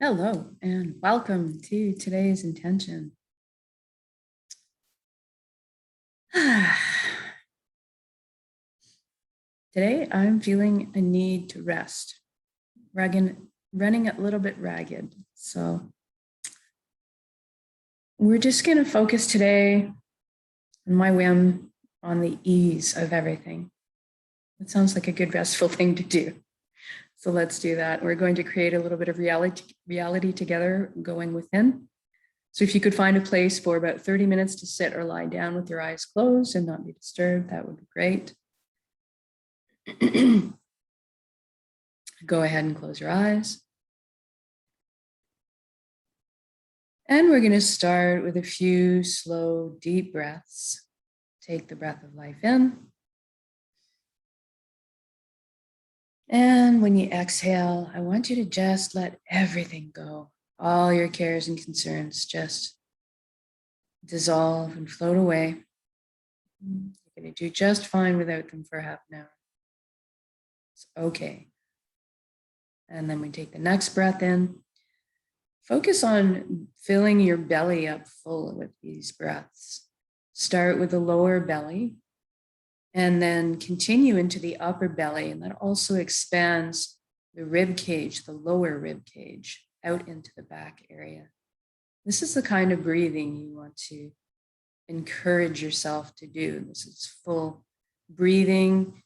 Hello and welcome to today's intention. Today I'm feeling a need to rest, running a little bit ragged. So we're just going to focus today on my whim on the ease of everything. It sounds like a good restful thing to do. So let's do that. We're going to create a little bit of reality together going within. So if you could find a place for about 30 minutes to sit or lie down with your eyes closed and not be disturbed, that would be great. Go ahead and close your eyes. And we're going to start with a few slow, deep breaths. Take the breath of life in. And when you exhale, I want you to just let everything go. All your cares and concerns just dissolve and float away. You're going to do just fine without them for half an hour. It's okay. And then we take the next breath in. Focus on filling your belly up full with these breaths. Start with the lower belly and then continue into the upper belly. And that also expands the rib cage, the lower rib cage, out into the back area. This is the kind of breathing you want to encourage yourself to do. This is full breathing.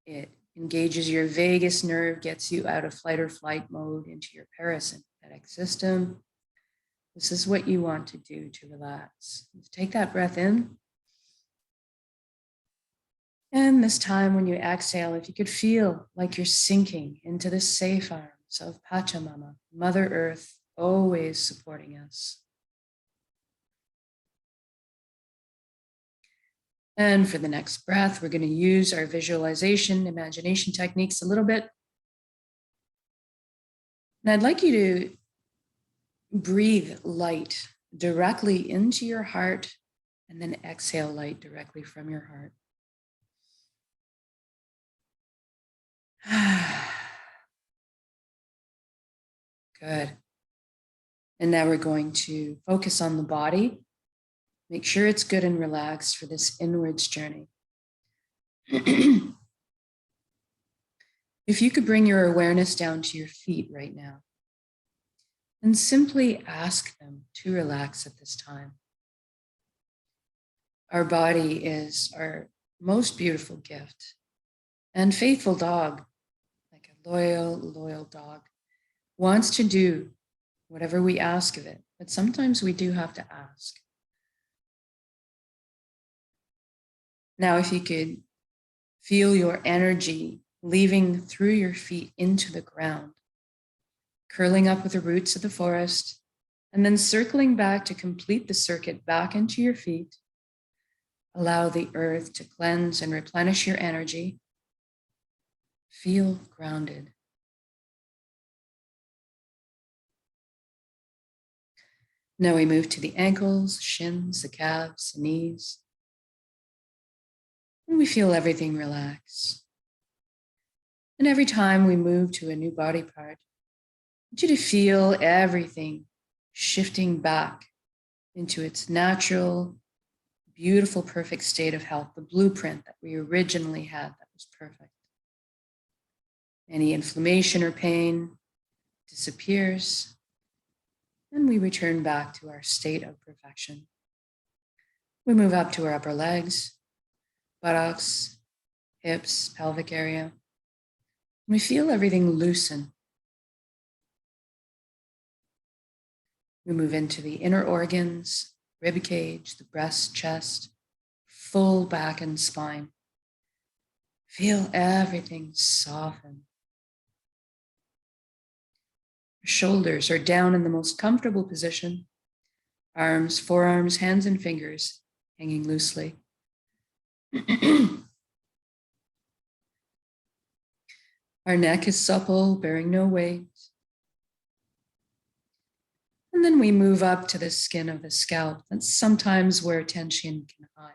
It engages your vagus nerve, gets you out of fight or flight mode into your parasympathetic system. This is what you want to do to relax. Take that breath in. And this time when you exhale, if you could feel like you're sinking into the safe arms of Pachamama, Mother Earth, always supporting us. And for the next breath, we're going to use our visualization, imagination techniques a little bit. And I'd like you to breathe light directly into your heart and then exhale light directly from your heart. Good. And now we're going to focus on the body. Make sure it's good and relaxed for this inwards journey. If you could bring your awareness down to your feet right now and simply ask them to relax at this time. Our body is our most beautiful gift and faithful dog, like a loyal dog, wants to do whatever we ask of it, but sometimes we do have to ask. Now, if you could feel your energy leaving through your feet into the ground, curling up with the roots of the forest, and then circling back to complete the circuit back into your feet. Allow the earth to cleanse and replenish your energy. Feel grounded. Now we move to the ankles, shins, the calves, the knees. And we feel everything relax. And every time we move to a new body part, I want you to feel everything shifting back into its natural, beautiful, perfect state of health, the blueprint that we originally had that was perfect. Any inflammation or pain disappears, and we return back to our state of perfection. We move up to our upper legs, buttocks, hips, pelvic area. We feel everything loosen. We move into the inner organs, rib cage, the breast, chest, full back and spine. Feel everything soften. Our shoulders are down in the most comfortable position. Arms, forearms, hands, and fingers hanging loosely. Our neck is supple, bearing no weight. And then we move up to the skin of the scalp. That's sometimes where tension can hide.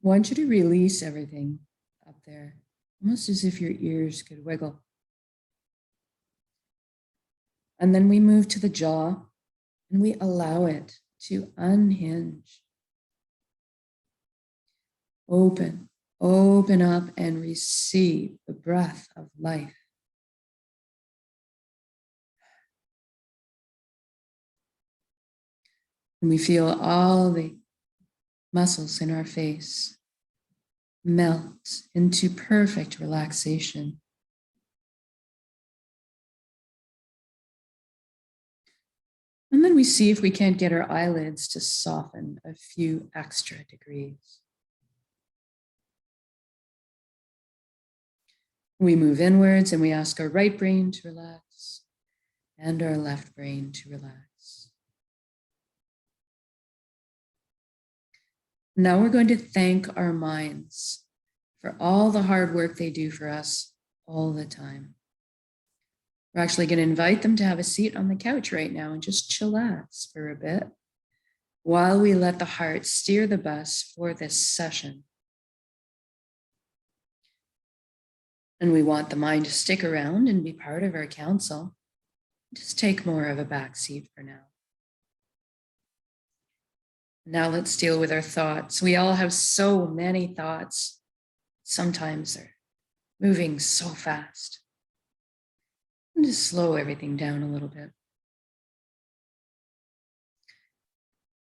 I want you to release everything up there, almost as if your ears could wiggle. And then we move to the jaw and we allow it to unhinge. Open up and receive the breath of life. And we feel all the muscles in our face melt into perfect relaxation. And then we see if we can't get our eyelids to soften a few extra degrees. We move inwards and we ask our right brain to relax and our left brain to relax. Now we're going to thank our minds for all the hard work they do for us all the time. We're actually going to invite them to have a seat on the couch right now and just chillax for a bit while we let the heart steer the bus for this session. And we want the mind to stick around and be part of our council. Just take more of a back seat for now. Now let's deal with our thoughts. We all have so many thoughts. Sometimes they're moving so fast. And just slow everything down a little bit.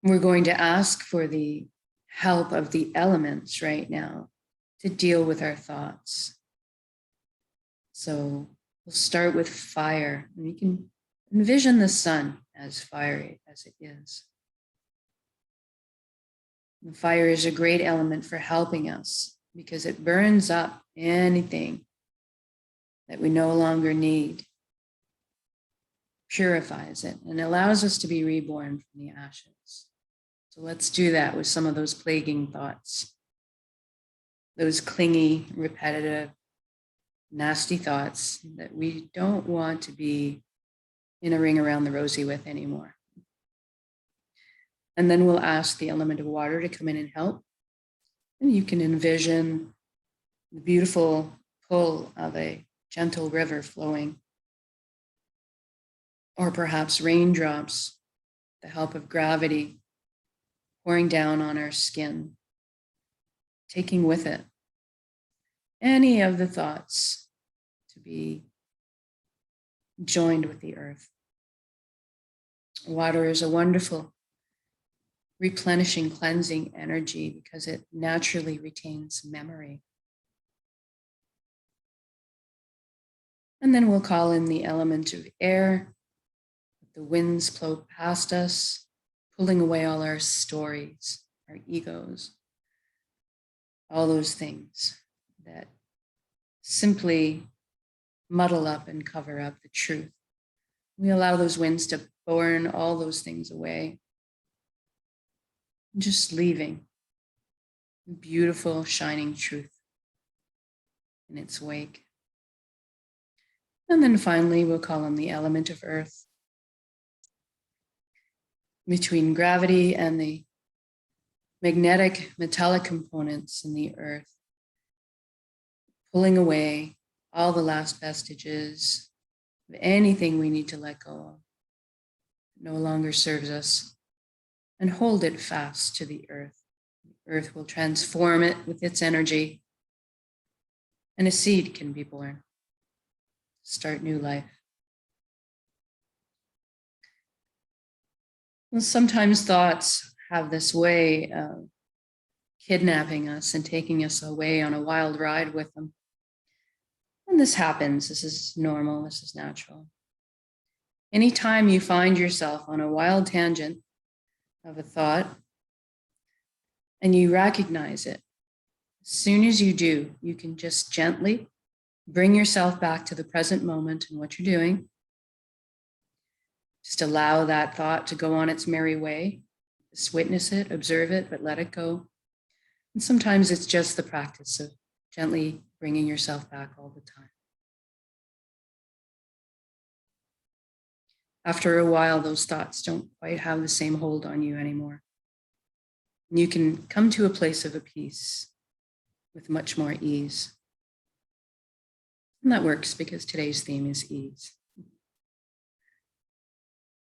We're going to ask for the help of the elements right now to deal with our thoughts. So we'll start with fire, and we can envision the sun as fiery as it is. And fire is a great element for helping us because it burns up anything that we no longer need, purifies it, and allows us to be reborn from the ashes. So let's do that with some of those plaguing thoughts, those clingy, repetitive, nasty thoughts that we don't want to be in a ring around the rosy with anymore. And then we'll ask the element of water to come in and help. And you can envision the beautiful pull of a gentle river flowing, or perhaps raindrops, the help of gravity pouring down on our skin, taking with it any of the thoughts to be joined with the earth. Water is a wonderful replenishing, cleansing energy because it naturally retains memory. And then we'll call in the element of air. The winds blow past us, pulling away all our stories, our egos, all those things that simply muddle up and cover up the truth. We allow those winds to burn all those things away, just leaving beautiful, shining truth in its wake. And then finally, we'll call on the element of earth. Between gravity and the magnetic metallic components in the earth, pulling away all the last vestiges of anything we need to let go of, no longer serves us, and hold it fast to the earth. The earth will transform it with its energy, and a seed can be born. Start new life. Well, sometimes thoughts have this way of kidnapping us and taking us away on a wild ride with them. And this happens. This is normal. This is natural. Anytime you find yourself on a wild tangent of a thought and you recognize it, as soon as you do, you can just gently bring yourself back to the present moment and what you're doing. Just allow that thought to go on its merry way. Just witness it, observe it, but let it go. And sometimes it's just the practice of gently bringing yourself back all the time. After a while, those thoughts don't quite have the same hold on you anymore. And you can come to a place of a peace with much more ease. And that works because today's theme is ease.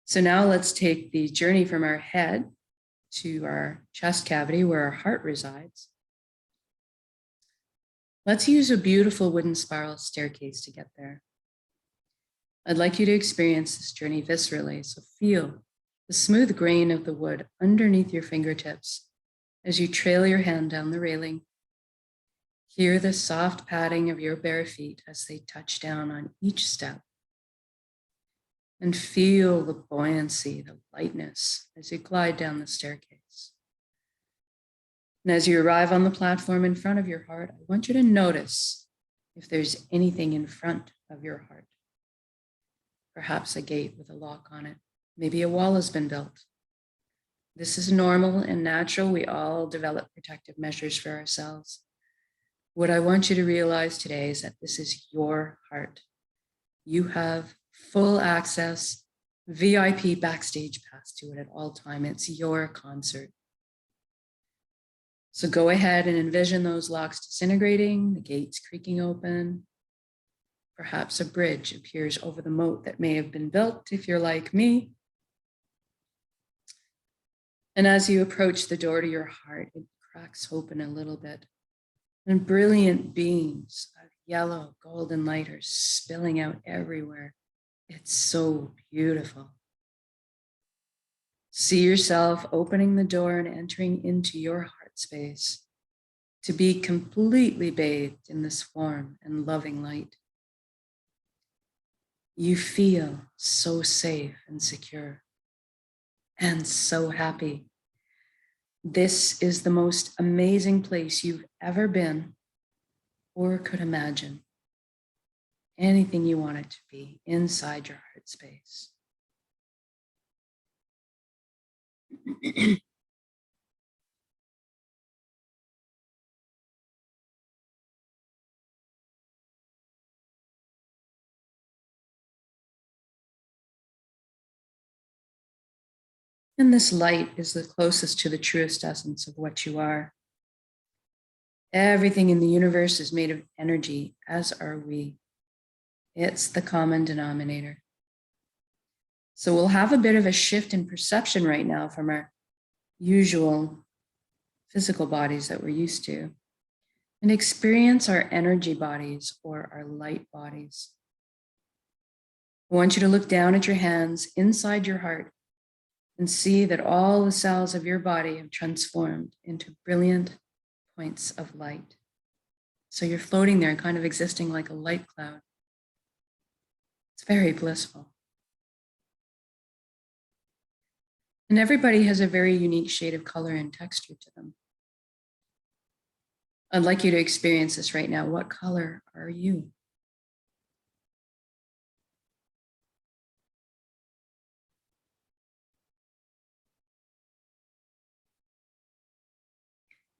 So now let's take the journey from our head to our chest cavity where our heart resides. Let's use a beautiful wooden spiral staircase to get there. I'd like you to experience this journey viscerally, so feel the smooth grain of the wood underneath your fingertips as you trail your hand down the railing. Hear the soft padding of your bare feet as they touch down on each step. And feel the buoyancy, the lightness as you glide down the staircase. And as you arrive on the platform in front of your heart, I want you to notice if there's anything in front of your heart. Perhaps a gate with a lock on it. Maybe a wall has been built. This is normal and natural. We all develop protective measures for ourselves. What I want you to realize today is that this is your heart. You have full access, VIP backstage pass to it at all time. It's your concert. So go ahead and envision those locks disintegrating, the gates creaking open. Perhaps a bridge appears over the moat that may have been built if you're like me. And as you approach the door to your heart, it cracks open a little bit. And brilliant beams of yellow, golden light are spilling out everywhere. It's so beautiful. See yourself opening the door and entering into your heart space to be completely bathed in this warm and loving light. You feel so safe and secure and so happy. This is the most amazing place you've ever been or could imagine. Anything you want it to be inside your heart space. And this light is the closest to the truest essence of what you are. Everything in the universe is made of energy, as are we. It's the common denominator. So we'll have a bit of a shift in perception right now from our usual physical bodies that we're used to, and experience our energy bodies or our light bodies. I want you to look down at your hands inside your heart and see that all the cells of your body have transformed into brilliant points of light. So you're floating there, kind of existing like a light cloud. It's very blissful. And everybody has a very unique shade of color and texture to them. I'd like you to experience this right now. What color are you?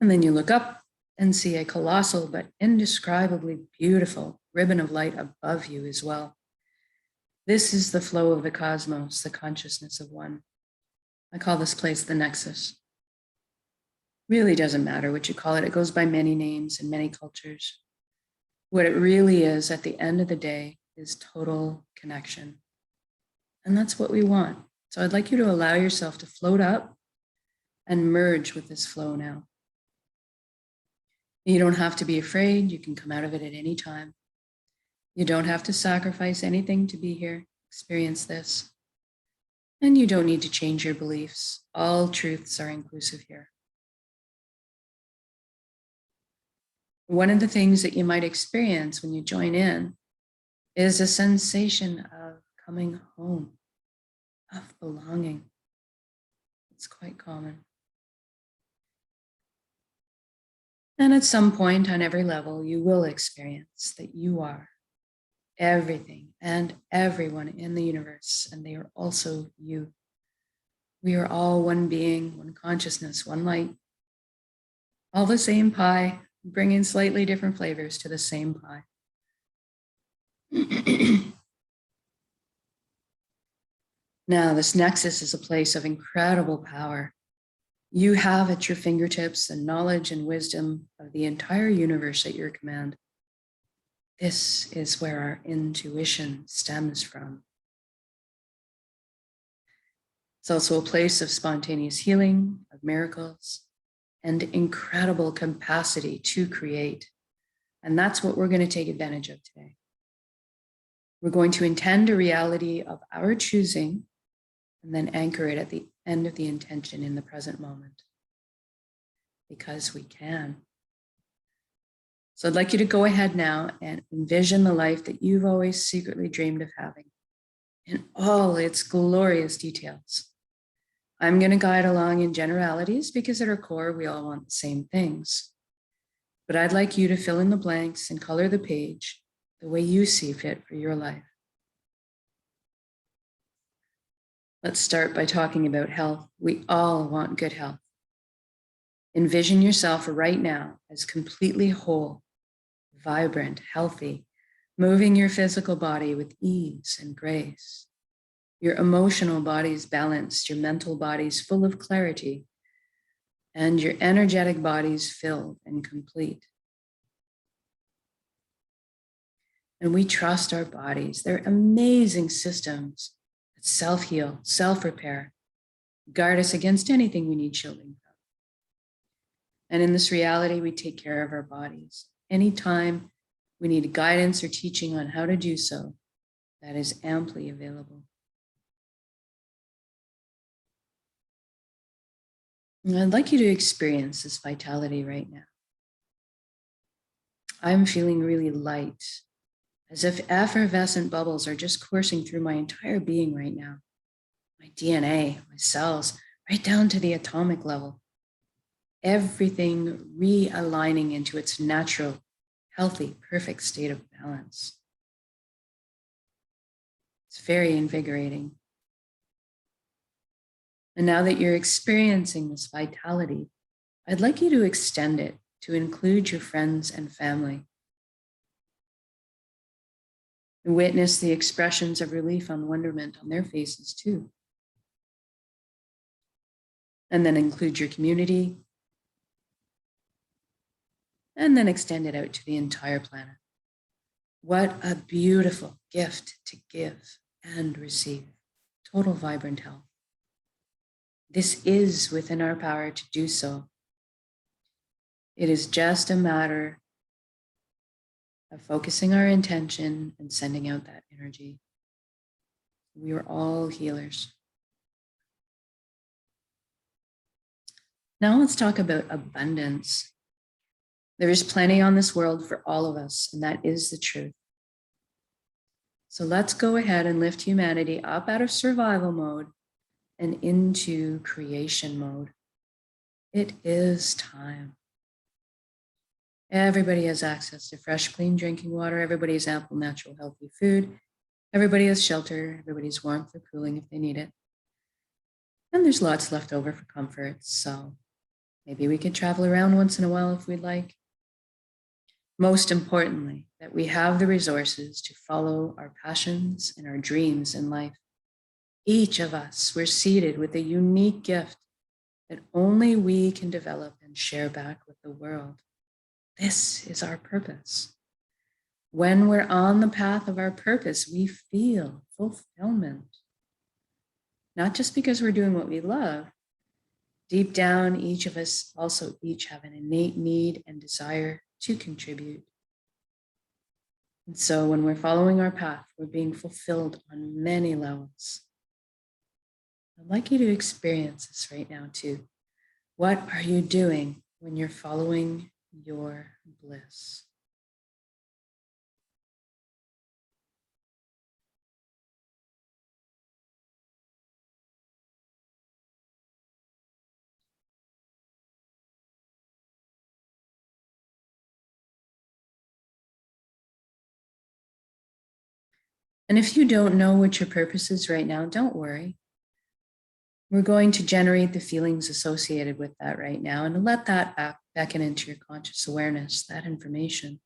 And then you look up and see a colossal but indescribably beautiful ribbon of light above you as well. This is the flow of the cosmos, the consciousness of one. I call this place the Nexus. Really doesn't matter what you call it. It goes by many names in many cultures. What it really is at the end of the day is total connection. And that's what we want. So I'd like you to allow yourself to float up and merge with this flow now. You don't have to be afraid. You can come out of it at any time. You don't have to sacrifice anything to be here. Experience this. And you don't need to change your beliefs. All truths are inclusive here. One of the things that you might experience when you join in is a sensation of coming home, of belonging. It's quite common. And at some point on every level, you will experience that you are everything and everyone in the universe, and they are also you. We are all one being, one consciousness, one light, all the same pie, bringing slightly different flavors to the same pie. Now, this nexus is a place of incredible power. You have at your fingertips the knowledge and wisdom of the entire universe at your command. This is where our intuition stems from. It's also a place of spontaneous healing, of miracles, and incredible capacity to create. And that's what we're going to take advantage of today. We're going to intend a reality of our choosing and then anchor it at the end of the intention in the present moment. Because we can. So I'd like you to go ahead now and envision the life that you've always secretly dreamed of having in all its glorious details. I'm going to guide along in generalities because at our core, we all want the same things. But I'd like you to fill in the blanks and color the page the way you see fit for your life. Let's start by talking about health. We all want good health. Envision yourself right now as completely whole, vibrant, healthy, moving your physical body with ease and grace. Your emotional body is balanced, your mental body is full of clarity, and your energetic body is filled and complete. And we trust our bodies. They're amazing systems that self-heal, self-repair, guard us against anything we need shielding from. And in this reality, we take care of our bodies. Anytime we need guidance or teaching on how to do so, that is amply available. And I'd like you to experience this vitality right now. I'm feeling really light, as if effervescent bubbles are just coursing through my entire being right now. My DNA, my cells, right down to the atomic level. Everything realigning into its natural, healthy, perfect state of balance. It's very invigorating. And now that you're experiencing this vitality, I'd like you to extend it to include your friends and family. And witness the expressions of relief and wonderment on their faces too. And then include your community. And then extend it out to the entire planet. What a beautiful gift to give and receive. Total vibrant health. This is within our power to do so. It is just a matter of focusing our intention and sending out that energy. We are all healers. Now let's talk about abundance. There is plenty on this world for all of us, and that is the truth. So let's go ahead and lift humanity up out of survival mode and into creation mode. It is time. Everybody has access to fresh, clean drinking water. Everybody has ample, natural, healthy food. Everybody has shelter. Everybody's warmth or cooling if they need it. And there's lots left over for comfort. So maybe we could travel around once in a while if we'd like. Most importantly, that we have the resources to follow our passions and our dreams in life. Each of us, we're seated with a unique gift that only we can develop and share back with the world. This is our purpose. When we're on the path of our purpose, we feel fulfillment. Not just because we're doing what we love. Deep down, each of us also each have an innate need and desire to contribute. And so when we're following our path, we're being fulfilled on many levels. I'd like you to experience this right now too. What are you doing when you're following your bliss? And if you don't know what your purpose is right now, don't worry. We're going to generate the feelings associated with that right now and let that beckon into your conscious awareness, that information.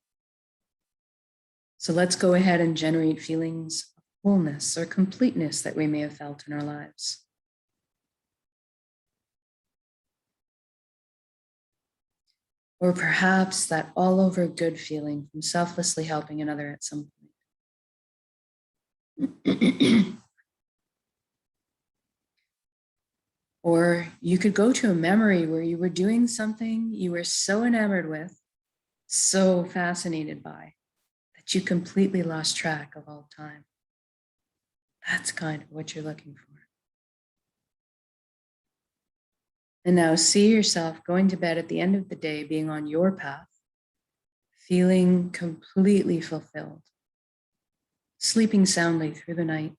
So let's go ahead and generate feelings of wholeness or completeness that we may have felt in our lives. or perhaps that all over good feeling from selflessly helping another at some point. Or you could go to a memory where you were doing something you were so enamored with, so fascinated by, that you completely lost track of all time. That's kind of what you're looking for. And now see yourself going to bed at the end of the day, being on your path, feeling completely fulfilled, sleeping soundly through the night,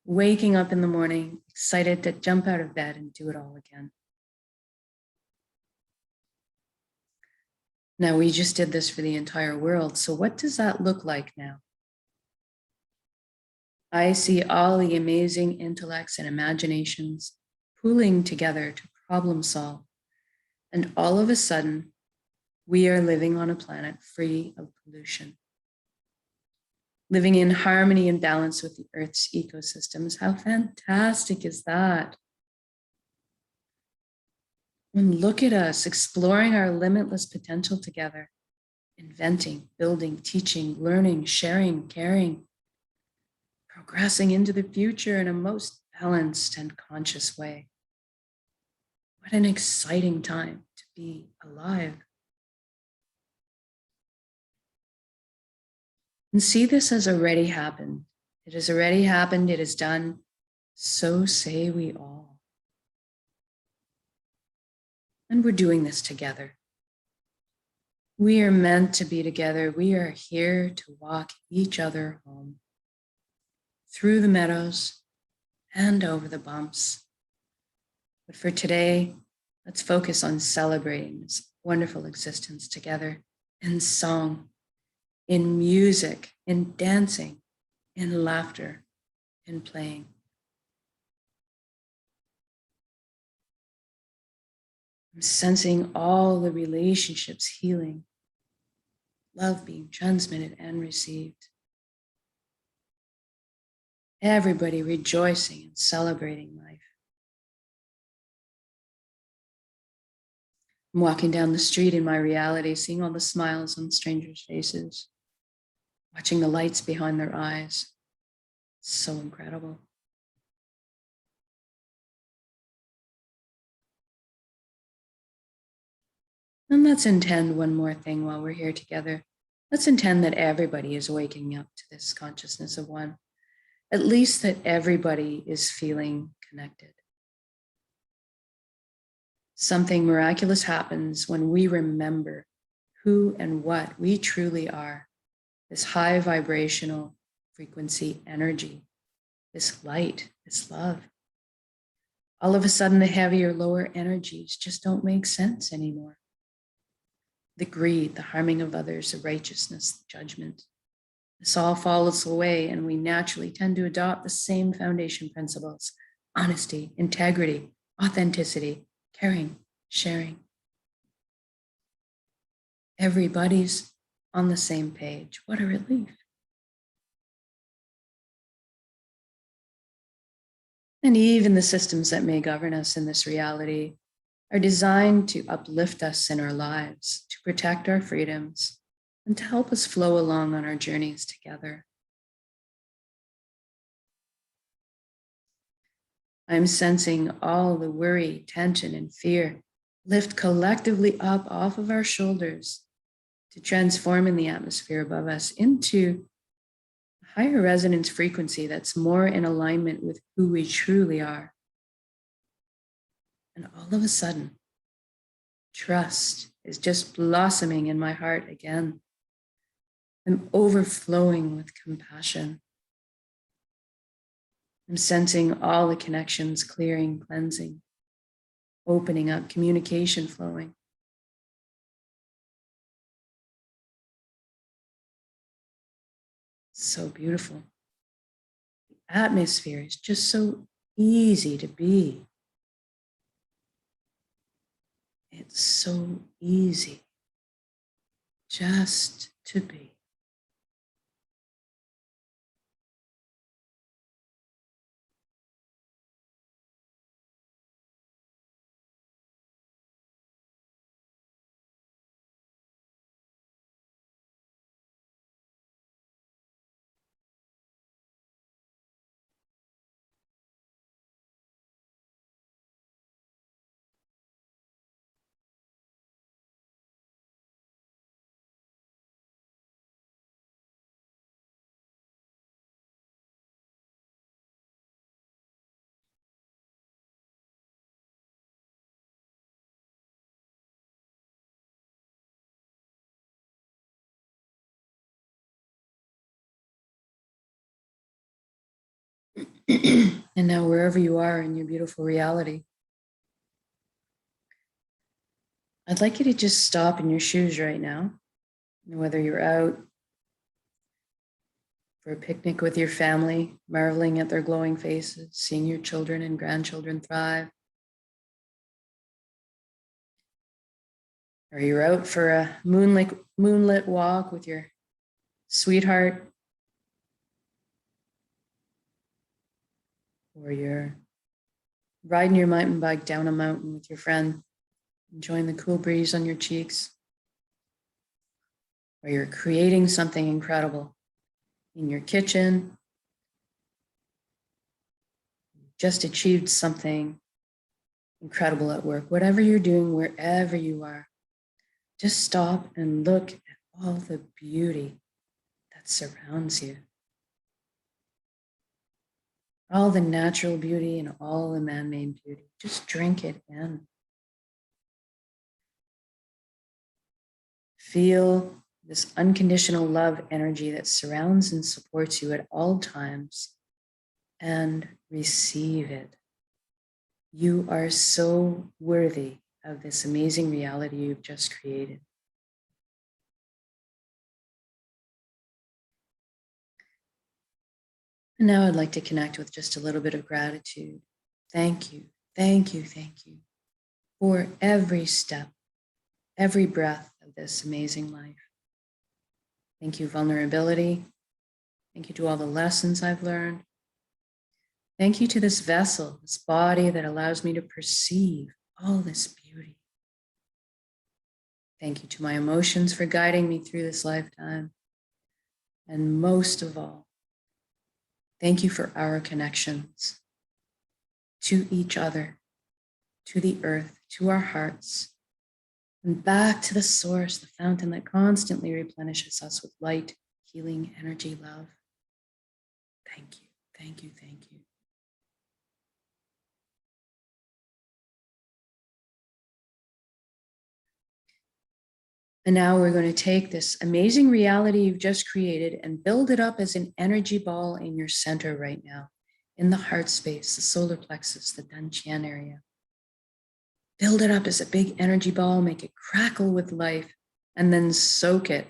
waking up in the morning, excited to jump out of bed and do it all again. Now, we just did this for the entire world. So what does that look like now? I see all the amazing intellects and imaginations pooling together to problem solve. And all of a sudden, we are living on a planet free of pollution, living in harmony and balance with the Earth's ecosystems. How fantastic is that? And look at us exploring our limitless potential together, inventing, building, teaching, learning, sharing, caring, progressing into the future in a most balanced and conscious way. What an exciting time to be alive. And see this as already happened. It has already happened, it is done. So say we all. And we're doing this together. We are meant to be together. We are here to walk each other home, through the meadows and over the bumps. But for today, let's focus on celebrating this wonderful existence together in song, in music, in dancing, in laughter, in playing. I'm sensing all the relationships healing, love being transmitted and received. Everybody rejoicing and celebrating life. I'm walking down the street in my reality, seeing all the smiles on strangers' faces, watching the lights behind their eyes. It's so incredible. And let's intend one more thing while we're here together. Let's intend that everybody is waking up to this consciousness of one. At least that everybody is feeling connected. Something miraculous happens when we remember who and what we truly are. This high vibrational frequency energy, this light, this love. All of a sudden, the heavier, lower energies just don't make sense anymore. The greed, the harming of others, the righteousness, the judgment. This all falls away, and we naturally tend to adopt the same foundation principles: honesty, integrity, authenticity, caring, sharing. Everybody's on the same page. What a relief. And even the systems that may govern us in this reality are designed to uplift us in our lives, to protect our freedoms, and to help us flow along on our journeys together. I'm sensing all the worry, tension, and fear lift collectively up off of our shoulders to transform in the atmosphere above us into a higher resonance frequency that's more in alignment with who we truly are. And all of a sudden, trust is just blossoming in my heart again. I'm overflowing with compassion. I'm sensing all the connections clearing, cleansing, opening up, communication flowing. So beautiful. The atmosphere is just so easy to be. It's so easy just to be. And now, wherever you are in your beautiful reality, I'd like you to just stop in your shoes right now, whether you're out for a picnic with your family, marveling at their glowing faces, seeing your children and grandchildren thrive, or you're out for a moonlit walk with your sweetheart, or you're riding your mountain bike down a mountain with your friend, enjoying the cool breeze on your cheeks, or you're creating something incredible in your kitchen, just achieved something incredible at work, whatever you're doing, wherever you are, just stop and look at all the beauty that surrounds you. All the natural beauty and all the man-made beauty. Just drink it in. Feel this unconditional love energy that surrounds and supports you at all times, and receive it. You are so worthy of this amazing reality you've just created. And now I'd like to connect with just a little bit of gratitude. Thank you, thank you, thank you for every step, every breath of this amazing life. Thank you, vulnerability. Thank you to all the lessons I've learned. Thank you to this vessel, this body that allows me to perceive all this beauty. Thank you to my emotions for guiding me through this lifetime. And most of all, thank you for our connections to each other, to the earth, to our hearts, and back to the source, the fountain that constantly replenishes us with light, healing, energy, love. Thank you, thank you, thank you. And now we're going to take this amazing reality you've just created and build it up as an energy ball in your center right now, in the heart space, the solar plexus, the Dantian area. Build it up as a big energy ball, make it crackle with life, and then soak it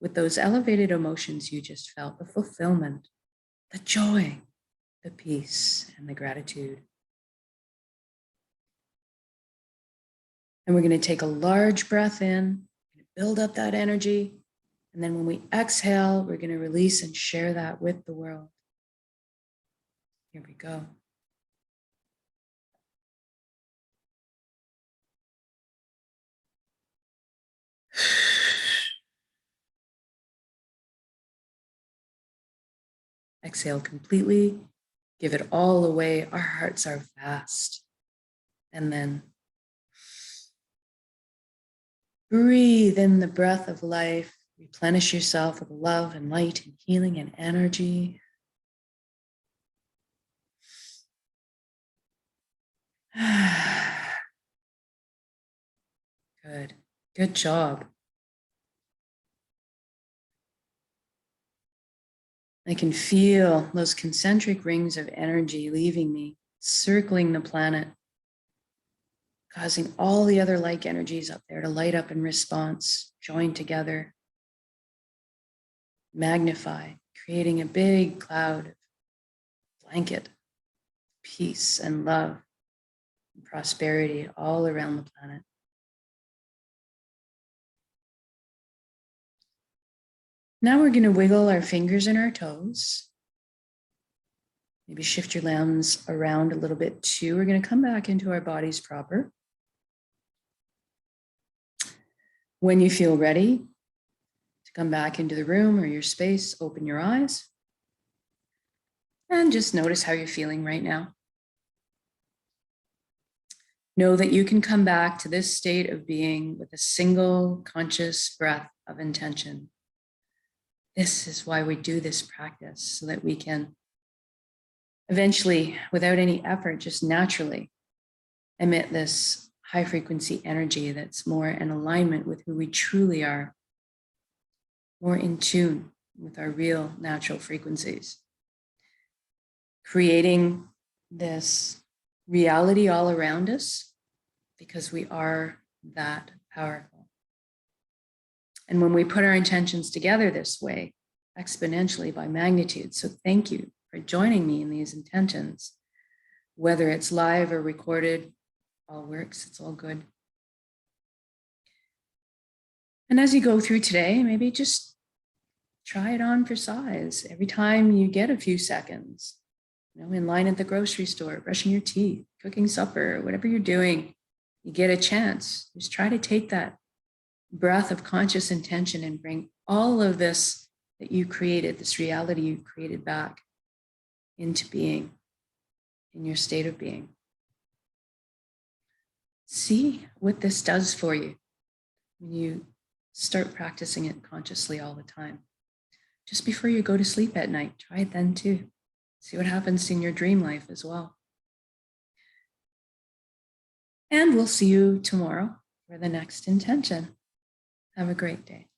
with those elevated emotions you just felt, the fulfillment, the joy, the peace, and the gratitude. And we're going to take a large breath in, build up that energy. And then when we exhale, we're going to release and share that with the world. Here we go. Exhale completely. Give it all away. Our hearts are vast. And then breathe in the breath of life. Replenish yourself with love and light and healing and energy. Good. Good job. I can feel those concentric rings of energy leaving me, circling the planet, causing all the other like energies up there to light up in response, join together, magnify, creating a big cloud of blanket, peace and love and prosperity all around the planet. Now we're going to wiggle our fingers and our toes. Maybe shift your limbs around a little bit too. We're going to come back into our bodies proper. When you feel ready to come back into the room or your space, open your eyes and just notice how you're feeling right now. Know that you can come back to this state of being with a single conscious breath of intention. This is why we do this practice, so that we can eventually, without any effort, just naturally emit this high frequency energy that's more in alignment with who we truly are, more in tune with our real natural frequencies. creating this reality all around us because we are that powerful. And when we put our intentions together this way, exponentially by magnitude. So thank you for joining me in these intentions, whether it's live or recorded, all works, it's all good. And as you go through today, maybe just try it on for size. Every time you get a few seconds, in line at the grocery store, brushing your teeth, cooking supper, whatever you're doing, you get a chance. Just try to take that breath of conscious intention and bring all of this that you created, this reality you created, back into being, in your state of being. See what this does for you when you start practicing it consciously all the time. Just before you go to sleep at night, try it then too. See what happens in your dream life as well. And we'll see you tomorrow for the next intention. Have a great day.